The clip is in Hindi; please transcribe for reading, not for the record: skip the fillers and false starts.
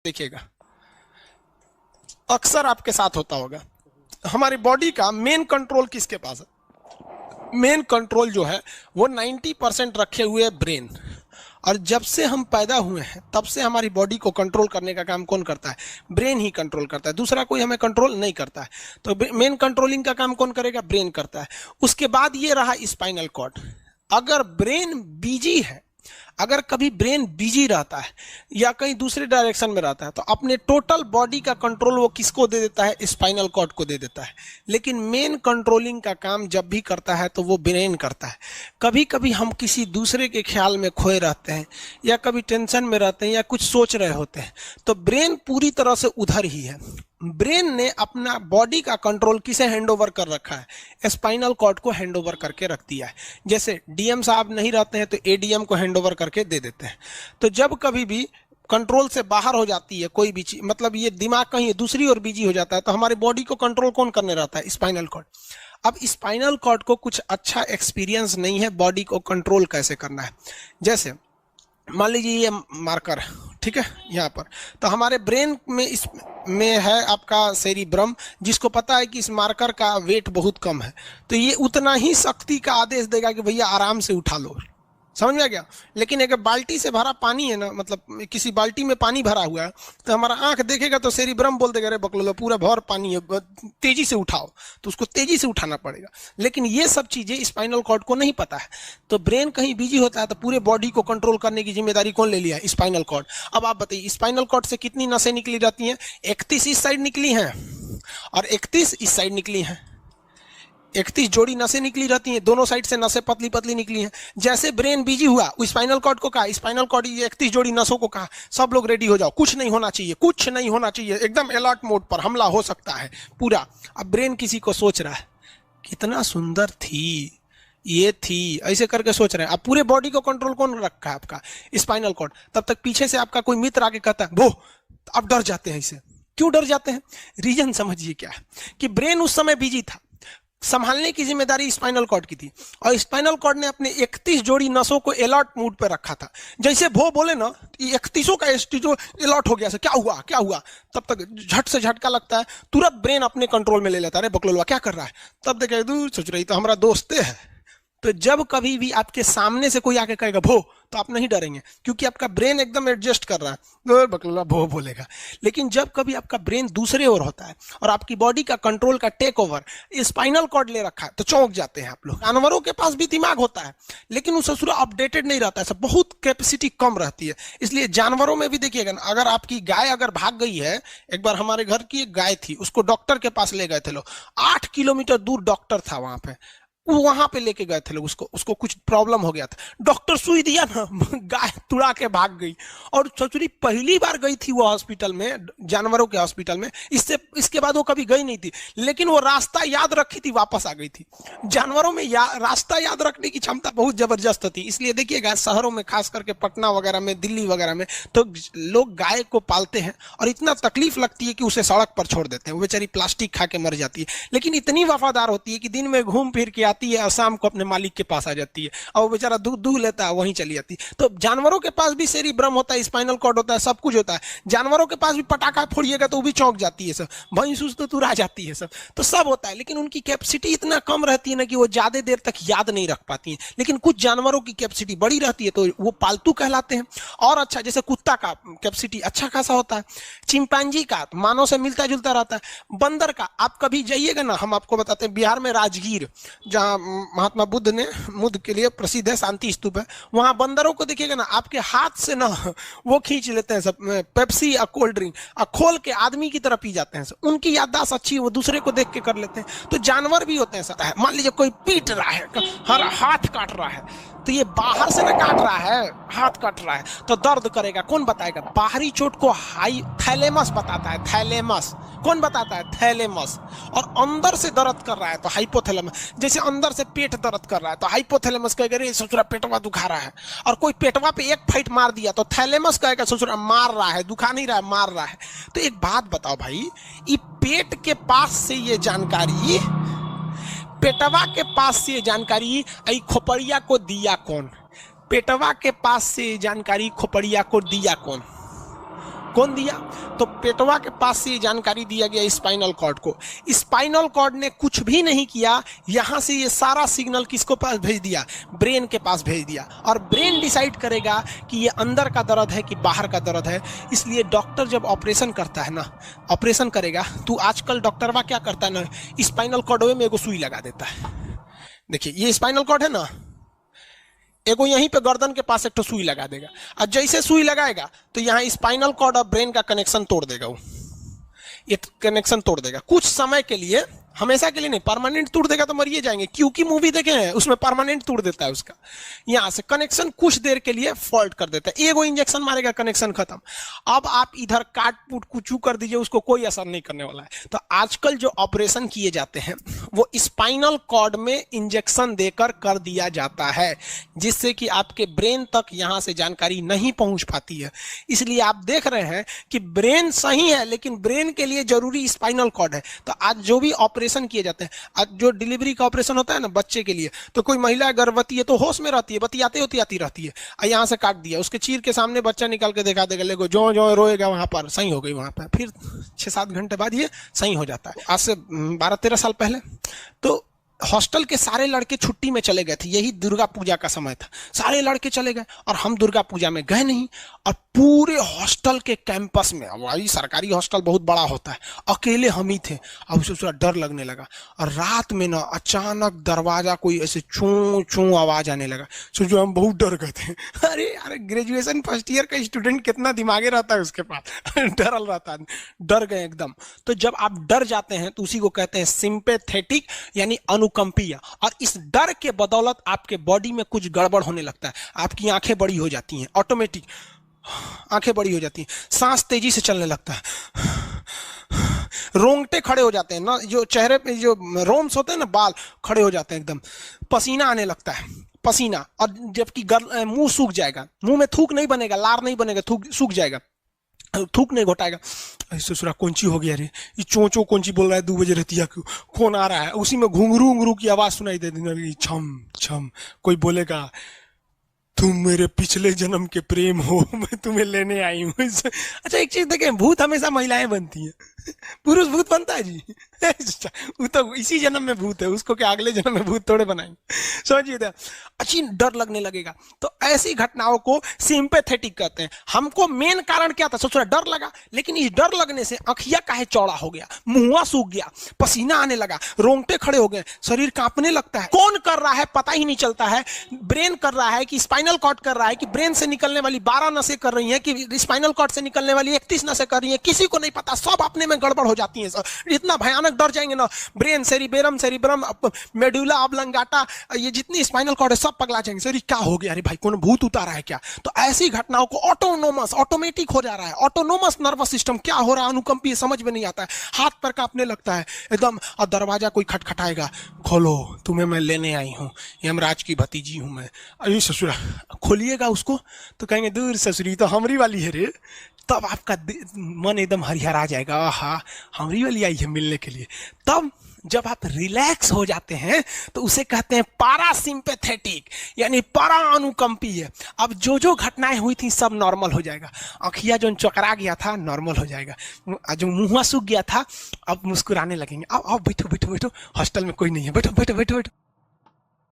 देखिएगा, अक्सर आपके साथ होता होगा, हमारी बॉडी का मेन कंट्रोल किसके पास है? मेन कंट्रोल जो है वो 90% रखे हुए है ब्रेन। और जब से हम पैदा हुए हैं तब से हमारी बॉडी को कंट्रोल करने का काम कौन करता है? ब्रेन ही कंट्रोल करता है, दूसरा कोई हमें कंट्रोल नहीं करता है। तो मेन कंट्रोलिंग का काम कौन करेगा? ब्रेन करता है। उसके बाद ये रहा स्पाइनल कॉर्ड। अगर ब्रेन बिजी है, अगर कभी ब्रेन बिजी रहता है या कहीं दूसरे डायरेक्शन में रहता है, तो अपने टोटल बॉडी का कंट्रोल वो किसको दे देता है? स्पाइनल कॉर्ड को दे देता है। लेकिन मेन कंट्रोलिंग का काम जब भी करता है तो वो ब्रेन करता है। कभी कभी हम किसी दूसरे के ख्याल में खोए रहते हैं या कभी टेंशन में रहते हैं या कुछ सोच रहे होते हैं, तो ब्रेन पूरी तरह से उधर ही है। ब्रेन ने अपना बॉडी का कंट्रोल किसे हैंड ओवर कर रखा है? स्पाइनल कॉर्ड को हैंड ओवर करके रख दिया है। जैसे डीएम साहब नहीं रहते हैं तो एडीएम को हैंड ओवर करके दे देते हैं। तो जब कभी भी कंट्रोल से बाहर हो जाती है कोई भी चीज, मतलब ये दिमाग कहीं दूसरी ओर बिजी हो जाता है, तो हमारी बॉडी को कंट्रोल कौन करने रहता है? Spinal cord. अब स्पाइनल कॉर्ड को कुछ अच्छा एक्सपीरियंस नहीं है बॉडी को कंट्रोल कैसे करना है। जैसे मान लीजिए ये मार्कर, ठीक है, यहाँ पर, तो हमारे ब्रेन में इस में है आपका सेरिब्रम, जिसको पता है कि इस मार्कर का वेट बहुत कम है, तो ये उतना ही शक्ति का आदेश देगा कि भैया आराम से उठा लो। समझ में आ गया? लेकिन अगर बाल्टी से भरा पानी है ना, मतलब किसी बाल्टी में पानी भरा हुआ है, तो हमारा आंख देखेगा तो सेरिब्रम बोल देगा, अरे बकलोलो पूरा भर पानी है, तेजी से उठाओ, तो उसको तेजी से उठाना पड़ेगा। लेकिन ये सब चीजें स्पाइनल कॉर्ड को नहीं पता है। तो ब्रेन कहीं बिजी होता है तो पूरे बॉडी को कंट्रोल करने की जिम्मेदारी कौन ले लिया है? Spinal cord. अब आप बताइए, स्पाइनल कॉर्ड से कितनी नसें निकली जाती हैं? 31 इस साइड निकली हैं और 31 इस साइड निकली हैं। 31 जोड़ी नसें निकली रहती हैं, दोनों साइड से नसें पतली पतली निकली हैं। जैसे ब्रेन बिजी हुआ, स्पाइनल कॉर्ड को कहा, स्पाइनल कॉर्ड 31 जोड़ी नसों को कहा, सब लोग रेडी हो जाओ, कुछ नहीं होना चाहिए, कुछ नहीं होना चाहिए, एकदम अलर्ट मोड पर, हमला हो सकता है पूरा। अब ब्रेन किसी को सोच रहा है, कितना सुंदर थी ये थी, ऐसे करके सोच रहे हैं। अब पूरे बॉडी को कंट्रोल कौन रखा है? आपका स्पाइनल कॉर्ड। तब तक पीछे से आपका कोई मित्र आके कहता है वो, अब डर जाते हैं। इसे क्यों डर जाते हैं? रीजन समझिए क्या है, कि ब्रेन उस समय बिजी था, संभालने की जिम्मेदारी स्पाइनल कॉर्ड की थी, और स्पाइनल कॉर्ड ने अपने 31 जोड़ी नसों को अलर्ट मूड पे रखा था। जैसे वो बोले ना, 31 का जो अलर्ट हो गया, क्या हुआ क्या हुआ, तब तक झट से झटका लगता है, तुरंत ब्रेन अपने कंट्रोल में ले लेता है, अरे बकलोलवा क्या कर रहा है, तब देखे दूर सोच रही तो हमारा दोस्ते है। तो जब कभी भी आपके सामने से कोई आके कहेगा भो, तो आप नहीं डरेंगे, क्योंकि आपका ब्रेन एकदम एडजस्ट कर रहा है, तो बकलोला भो बोलेगा। लेकिन जब कभी आपका ब्रेन दूसरे ओर होता है और आपकी बॉडी का कंट्रोल का टेक ओवर स्पाइनल कॉर्ड ले रखा है, तो चौंक जाते हैं आप लोग। जानवरों के पास भी दिमाग होता है, लेकिन वो ससुरा अपडेटेड नहीं रहता है, सब बहुत कैपेसिटी कम रहती है। इसलिए जानवरों में भी देखिएगा ना, अगर आपकी गाय अगर भाग गई है, एक बार हमारे घर की एक गाय थी, उसको डॉक्टर के पास ले गए थे लोग, 8 किलोमीटर दूर डॉक्टर था, वहां पे लेके गए थे लोग, उसको कुछ प्रॉब्लम हो गया था, डॉक्टर सुई दिया ना, गाय तुड़ा के भाग गई। और ससुरी पहली बार गई थी वो हॉस्पिटल में, जानवरों के हॉस्पिटल में, इसके बाद वो कभी गई नहीं थी, लेकिन वो रास्ता याद रखी थी, वापस आ गई थी। जानवरों में रास्ता याद रखने की क्षमता बहुत जबरदस्त थी। इसलिए देखिएगा शहरों में, खास करके पटना वगैरह में, दिल्ली वगैरह में, तो लोग गाय को पालते हैं और इतना तकलीफ लगती है कि उसे सड़क पर छोड़ देते हैं, वो बेचारी प्लास्टिक खा के मर जाती है, लेकिन इतनी वफादार होती है कि दिन में घूम फिर के आती है और शाम को अपने मालिक के पास आ जाती है, और वो बेचारा दूध लेता है, वहीं चली जाती है। तो जानवरों के पास भी सेरिब्रम होता है, स्पाइनल कॉर्ड होता है, सब कुछ होता है। जानवरों के पास भी पटाखा फोड़िएगा तो वो भी चौंक जाती है सब, भैंस तो तुरा जाती है सब, तो सब होता है। लेकिन उनकी कैपेसिटी इतना कम रहती है ना कि वो ज्यादा देर तक याद नहीं रख पाती है। लेकिन कुछ जानवरों की कैपेसिटी बड़ी रहती है, तो वो पालतू कहलाते हैं। और अच्छा, जैसे कुत्ता का कैपेसिटी अच्छा खासा होता है, चिंपांजी का मानव से मिलता जुलता रहता है, बंदर का, आप कभी जाइएगा ना, हम आपको बताते हैं, बिहार में राजगीर, जहाँ महात्मा बुद्ध के लिए प्रसिद्ध है, शांति स्तूप है, वहां बंदरों को देखिएगा ना, आपके हाथ से ना वो खींच लेते हैं सब, पेप्सी या कोल्ड ड्रिंक, और खोल के आदमी की तरह पी जाते हैं सब। उनकी याददाश्त अच्छी है, वो दूसरे को देख के कर लेते हैं। तो जानवर भी होते हैं सब। मान लीजिए कोई पीट रहा है, हर हाथ काट रहा है, तो ये बाहर से ना काट रहा है, हाथ काट रहा है तो दर्द करेगा, कौन बताएगा? बाहरी चोट को थैलेमस बताता है, थैलेमस। कौन बताता है? थैलेमस। और अंदर से दर्द कर रहा है तो हाइपोथैलेमस। जैसे अंदर से पेट दर्द कर रहा है तो हाइपोथैलेमस कहेगा रे ससुरा पेटवा दुखा रहा है, और कोई पेटवा पे एक फाइट मार दिया तो थैलेमस कहेगा ससुरा मार रहा है, दुखा नहीं रहा है, मार रहा है। तो एक बात बताओ भाई, ये पेट के पास से ये जानकारी, पेटवा के पास से जानकारी आई खोपड़िया को दिया कौन? पेटवा के पास से जानकारी खोपड़िया को दिया कौन? कौन दिया? तो पेटवा के पास से ये जानकारी दिया गया स्पाइनल कॉर्ड को। स्पाइनल कॉर्ड ने कुछ भी नहीं किया, यहां से ये सारा सिग्नल किसको पास भेज दिया? ब्रेन के पास भेज दिया। और ब्रेन डिसाइड करेगा कि ये अंदर का दर्द है कि बाहर का दर्द है। इसलिए डॉक्टर जब ऑपरेशन करता है ना, ऑपरेशन करेगा तो आजकल डॉक्टरवा क्या करता है ना, स्पाइनल कॉर्ड में एगो सुई लगा देता है। देखिए ये स्पाइनल कॉर्ड है ना, एगो यहीं पे गर्दन के पास एक तो सुई लगा देगा, और जैसे सुई लगाएगा तो यहाँ स्पाइनल कॉर्ड और ब्रेन का कनेक्शन तोड़ देगा। वो ये कनेक्शन तोड़ देगा कुछ समय के लिए, हमेशा के लिए नहीं। परमानेंट तोड़ देगा तो मरिए जाएंगे, क्योंकि मूवी देखे हैं उसमें परमानेंट तोड़ देता है उसका। यहां से कनेक्शन कुछ देर के लिए फॉल्ट कर देता है, एगो इंजेक्शन मारेगा, कनेक्शन खत्म। अब आप इधर काट पुट कुछ कर दीजिए, उसको कोई असर नहीं करने वाला है। तो आजकल जो ऑपरेशन किए जाते हैं वो स्पाइनल कॉर्ड में इंजेक्शन देकर कर दिया जाता है, जिससे कि आपके ब्रेन तक यहां से जानकारी नहीं पहुंच पाती है। इसलिए आप देख रहे हैं कि ब्रेन सही है, लेकिन ब्रेन के लिए जरूरी स्पाइनल कॉर्ड है। तो आज जो भी ऑपरेशन किए जाते हैं, आज जो डिलीवरी का ऑपरेशन होता है ना बच्चे के लिए, तो कोई महिला गर्भवती है तो होश में रहती है, बतियाते होती रहती है, यहाँ से काट दिया, उसके चीर के सामने बच्चा निकाल के दिखा देगा, लेगो जो जो रोएगा वहां पर सही हो गई, वहां पर फिर 6-7 घंटे बाद ये सही हो जाता है। आज से 12-13 साल पहले तो हॉस्टल के सारे लड़के छुट्टी में चले गए थे, यही दुर्गा पूजा का समय था, सारे लड़के चले गए और हम दुर्गा पूजा में गए नहीं। और पूरे हॉस्टल के कैंपस में, वही सरकारी हॉस्टल बहुत बड़ा होता है, अकेले हम ही थे। अब उसे थोड़ा डर लगने लगा, और रात में ना अचानक दरवाजा कोई ऐसे चूं चूं आवाज आने लगा। सोचो हम बहुत डर गए थे। अरे यार ग्रेजुएशन फर्स्ट ईयर का स्टूडेंट कितना दिमागे रहता है उसके पास, डरल रहता है, डर गए एकदम। तो जब आप डर जाते हैं तो उसी को कहते हैं सिंपैथेटिक, यानी अनुकंपीय। और इस डर के बदौलत आपके बॉडी में कुछ गड़बड़ होने लगता है, आपकी आंखें बड़ी हो जाती हैं, ऑटोमेटिक आंखें बड़ी हो जाती हैं, सांस तेजी से चलने लगता है, रोंगटे खड़े हो जाते हैं ना, जो चेहरे पे जो रोम्स होते हैं ना, बाल खड़े हो जाते हैं एकदम, पसीना आने लगता है, पसीना। और जबकि मुंह सूख जाएगा, मुंह में थूक नहीं बनेगा, लार नहीं बनेगा, थूक सूख जाएगा, थूक नहीं घोटाएगा। ससुरा कौन ची हो गया रे, ये चोंचो कौन ची बोल रहा है 2 बजे रहती है, कौन आ रहा है? उसी में घुंघरू घुंघरू की आवाज सुनाई दे देगी, छम छम। कोई बोलेगा तुम मेरे पिछले जन्म के प्रेम हो, मैं तुम्हें लेने आई हूँ। अच्छा एक चीज देखें, भूत हमेशा महिलाएं बनती हैं, पुरुष भूत बनता है जी? वो तो इसी जन्म में भूत है, उसको क्या अगले जन्म में भूत थोड़े बनाएंगे? समझिए, अच्छी डर लगने लगेगा। तो ऐसी घटनाओं को सिंपैथेटिक कहते हैं। हमको मेन कारण क्या था? सोचा डर लगा, लेकिन इस डर लगने से आंखिया काहे चौड़ा हो गया, मुंह सूख गया, पसीना आने लगा, रोंगटे खड़े हो गए, शरीर कांपने लगता है। कौन कर रहा है पता ही नहीं चलता है। ब्रेन कर रहा है कि स्पाइनल कॉर्ड कर रहा है, कि ब्रेन से निकलने वाली 12 नसें कर रही हैं, कि स्पाइनल कॉर्ड से निकलने वाली 31 नसें कर रही हैं, किसी को नहीं पता, सब अपने में गड़बड़ हो जाती है। इतना भयानक डर जाएंगे ना, ब्रेन, सेरिब्रम, मेडुला ऑब्लंगाटा, ये जितनी स्पाइनल कॉर्ड है सब पगला जाएंगे। सर क्या हो गया? अरे भाई कौन भूत उतारा है क्या? तो ऐसी घटनाओं को ऑटोनोमस, ऑटोमेटिक हो जा रहा है, ऑटोनोमस नर्वस सिस्टम क्या हो रहा है, अनुकंपी, समझ में नहीं आता है, हाथ पर कांपने लगता है एकदम। और दरवाजा कोई खटखटाएगा, खोलो तुम्हें मैं लेने आई हूँ, यमराज की भतीजी हूँ मैं। अरे ससुरा, खोलिएगा उसको तो कहेंगे दूर ससुरी तो हमरी वाली है रे। तब आपका मन एकदम हरिहरा जाएगा, आहा हमरी वाली आई है मिलने के लिए। तब जब आप रिलैक्स हो जाते हैं तो उसे कहते हैं पारासिम्पैथेटिक, यानी परा अनुकंपीय। अब जो जो घटनाएं हुई थी सब नॉर्मल हो जाएगा। आँखिया जो चकरा गया था नॉर्मल हो जाएगा, जो मुंह सूख गया था अब मुस्कुराने लगेंगे। अब बैठो बैठो बैठो, हॉस्टल में कोई नहीं है, बैठो बैठो बैठो बैठो।